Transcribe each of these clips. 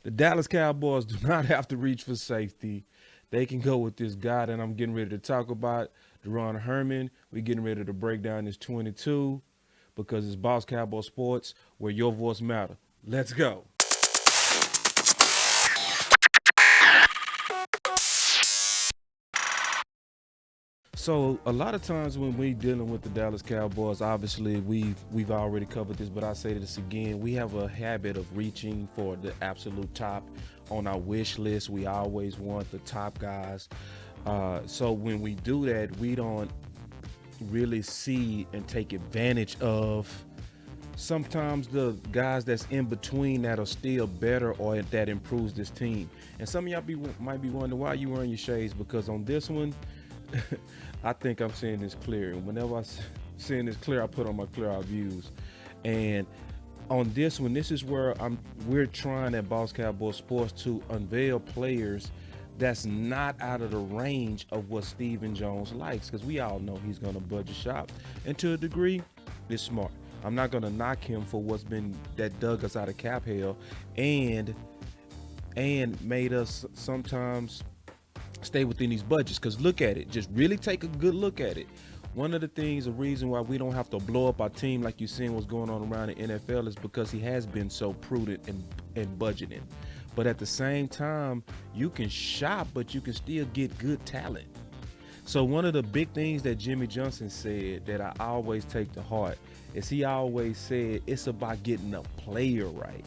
The Dallas Cowboys do not have to reach for safety. They can go with this guy that I'm getting ready to talk about, Duran Harmon. We're getting ready to break down this 22 because it's Boss Cowboy Sports where your voice matter. Let's go. So a lot of times when we dealing with the Dallas Cowboys, obviously we've already covered this, but I say this again: we have a habit of reaching for the absolute top on our wish list. We always want the top guys. So when we do that, we don't really see and take advantage of sometimes the guys that's in between that are still better or that improves this team. And some of y'all might be wondering why you wearing your shades, because on this one, I think I'm seeing this clear. And whenever seeing this clear, I put on my clear eye views. And on this one, this is where we're trying at Boss Cowboy Sports to unveil players that's not out of the range of what Stephen Jones likes, because we all know he's going to budget shop, and to a degree, it's smart. I'm not going to knock him for what's been that dug us out of cap hell and made us sometimes stay within these budgets. Because look at it, just really take a good look at it. One of the things, the reason why we don't have to blow up our team like you're seeing what's going on around the NFL is because he has been so prudent in budgeting. But at the same time, you can shop, but you can still get good talent. So one of the big things that Jimmy Johnson said that I always take to heart is he always said it's about getting a player right.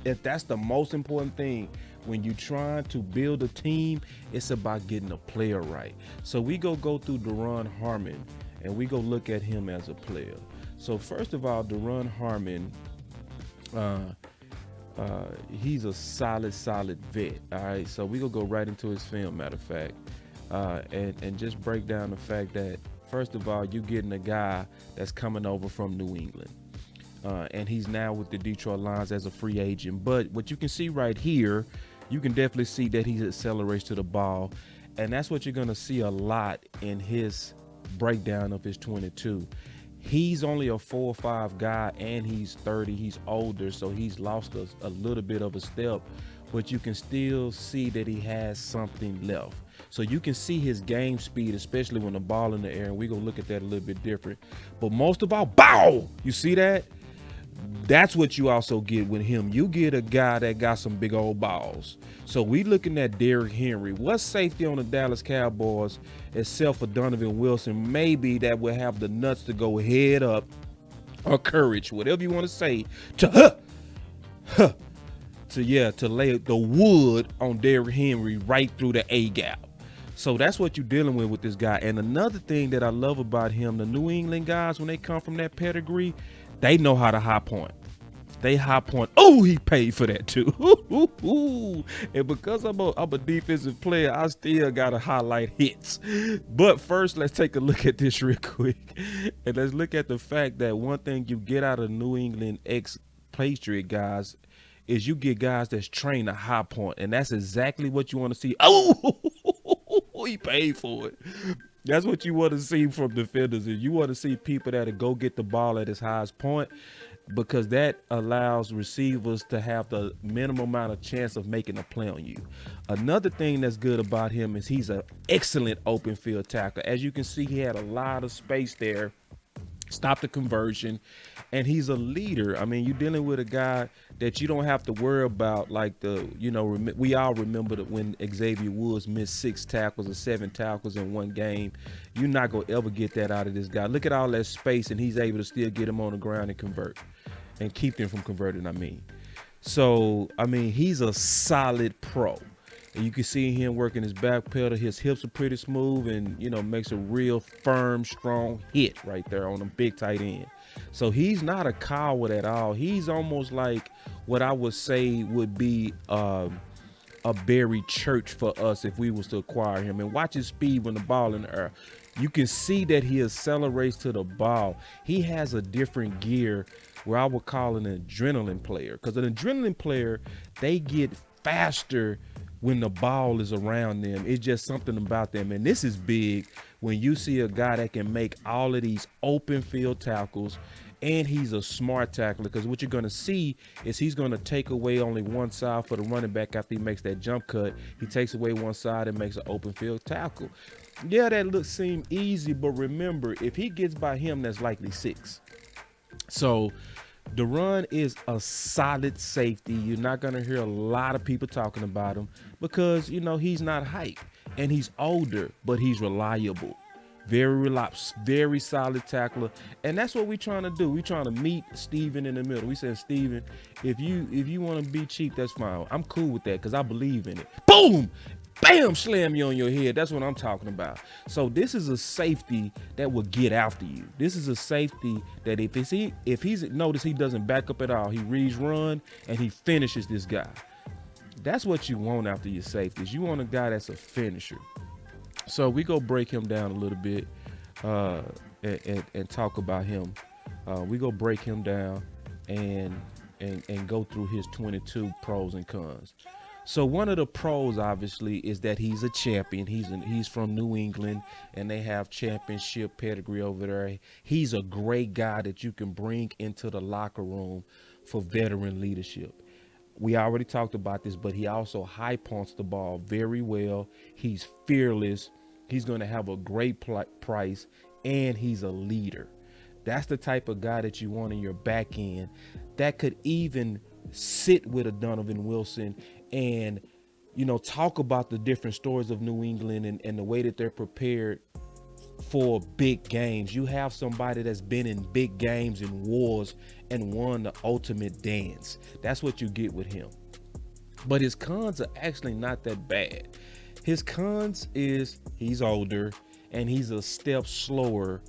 If that's the most important thing when you're trying to build a team, it's about getting a player right. So we go through Duran Harmon and we go look at him as a player. So first of all, Duran Harmon, he's a solid vet. All right, so we gonna go right into his film, matter of fact, and just break down the fact that first of all, you getting a guy that's coming over from New England, and he's now with the Detroit Lions as a free agent. But what you can see right here, you can definitely see that he accelerates to the ball, and that's what you're gonna see a lot in his breakdown of his 22. He's only a 4 or 5 guy, and he's 30. He's older, so he's lost a little bit of a step, but you can still see that he has something left. So you can see his game speed, especially when the ball in the air, and we're going to look at that a little bit different. But most of all, bow! You see that? That's what you also get with him. You get a guy that got some big old balls. So we looking at Derrick Henry. What safety on the Dallas Cowboys, except for Donovan Wilson, maybe that will have the nuts to go head up, or courage, whatever you want to say, to lay the wood on Derrick Henry right through the A gap. So that's what you're dealing with this guy. And another thing that I love about him, the New England guys, when they come from that pedigree, they know how to high point. They high point. Oh, he paid for that too. And because I'm a defensive player, I still got to highlight hits. But first, let's take a look at this real quick. And let's look at the fact that one thing you get out of New England ex-Patriot guys is you get guys that's trained to high point. And that's exactly what you want to see. Oh, he paid for it. That's what you want to see from defenders. And you want to see people that go get the ball at his highest point, because that allows receivers to have the minimum amount of chance of making a play on you. Another thing that's good about him is he's an excellent open field tackler. As you can see, he had a lot of space there, stop the conversion, and he's a leader. I mean, you're dealing with a guy that you don't have to worry about, like we all remember that when Xavier Woods missed 6 tackles or 7 tackles in one game. You're not going to ever get that out of this guy. Look at all that space, and he's able to still get him on the ground and convert, and keep them from converting, So, he's a solid pro. And you can see him working his back pedal. His hips are pretty smooth, and makes a real firm, strong hit right there on a big tight end. So he's not a coward at all. He's almost like what I would say would be a Barry Church for us if we was to acquire him. And watch his speed when the ball in the air. You can see that he accelerates to the ball. He has a different gear where I would call an adrenaline player, because an adrenaline player, they get faster when the ball is around them. It's just something about them. And this is big when you see a guy that can make all of these open field tackles and he's a smart tackler, because what you're going to see is he's going to take away only one side for the running back after he makes that jump cut. He takes away one side and makes an open field tackle. Yeah, that seem easy, but remember, if he gets by him, that's likely 6. So Duran is a solid safety. You're not going to hear a lot of people talking about him because, he's not hype, and he's older, but he's reliable. Very reliable, very solid tackler. And that's what we're trying to do. We're trying to meet Steven in the middle. We said, Steven, if you want to be cheap, that's fine. I'm cool with that because I believe in it. Boom! Bam! Slam you on your head. That's what I'm talking about. So this is a safety that will get after you. This is a safety that if he's notice he doesn't back up at all. He reads run and he finishes this guy. That's what you want after your safeties. You want a guy that's a finisher. So we go break him down a little bit and talk about him. We go break him down and go through his 22 pros and cons. So one of the pros, obviously, is that he's a champion. He's from New England, and they have championship pedigree over there. He's a great guy that you can bring into the locker room for veteran leadership. We already talked about this, but he also high punts the ball very well. He's fearless. He's going to have a great price, and he's a leader. That's the type of guy that you want in your back end that could even sit with a Donovan Wilson and, talk about the different stories of New England and the way that they're prepared for big games. You have somebody that's been in big games and wars and won the ultimate dance. That's what you get with him. But his cons are actually not that bad. His cons is he's older and he's a step slower,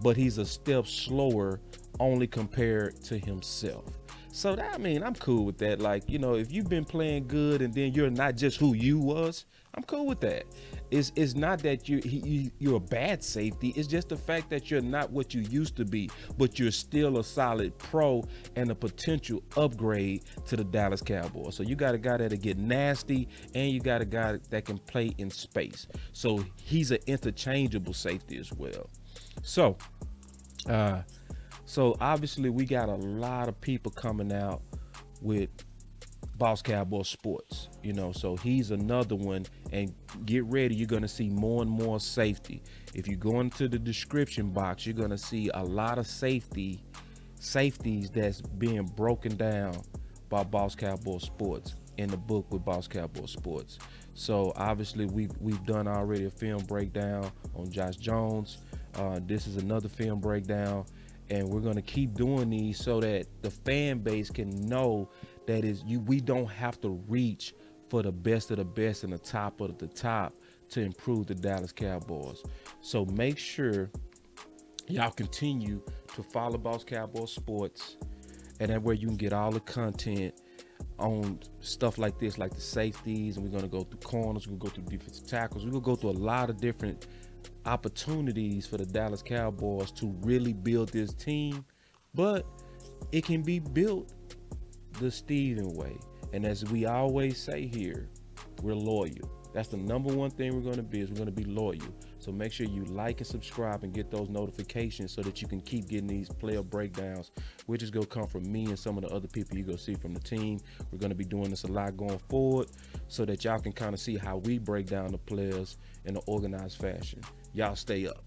but he's a step slower only compared to himself. So I'm cool with that. Like, if you've been playing good and then you're not just who you was, I'm cool with that. It's not that you're a bad safety. It's just the fact that you're not what you used to be, but you're still a solid pro and a potential upgrade to the Dallas Cowboys. So you got a guy that'll get nasty, and you got a guy that can play in space. So he's an interchangeable safety as well. So obviously we got a lot of people coming out with Boss Cowboy Sports, so he's another one, and get ready. You're going to see more and more safety. If you go into the description box, you're going to see a lot of safeties that's being broken down by Boss Cowboy Sports in the book with Boss Cowboy Sports. So obviously we've done already a film breakdown on Josh Jones. This is another film breakdown. And we're going to keep doing these so that the fan base can know that we don't have to reach for the best of the best and the top of the top to improve the Dallas Cowboys. So make sure y'all continue to follow Boss Cowboy Sports, and that way you can get all the content on stuff like this, like the safeties, and we're going to go through corners, we're going to go through defensive tackles, we're going to go through a lot of different opportunities for the Dallas Cowboys to really build this team, but it can be built the Steven way. And as we always say here, we're loyal. That's the number one thing we're going to be, is we're going to be loyal. So make sure you like and subscribe and get those notifications so that you can keep getting these player breakdowns, which is going to come from me and some of the other people you're going to see from the team. We're going to be doing this a lot going forward so that y'all can kind of see how we break down the players in an organized fashion. Y'all stay up.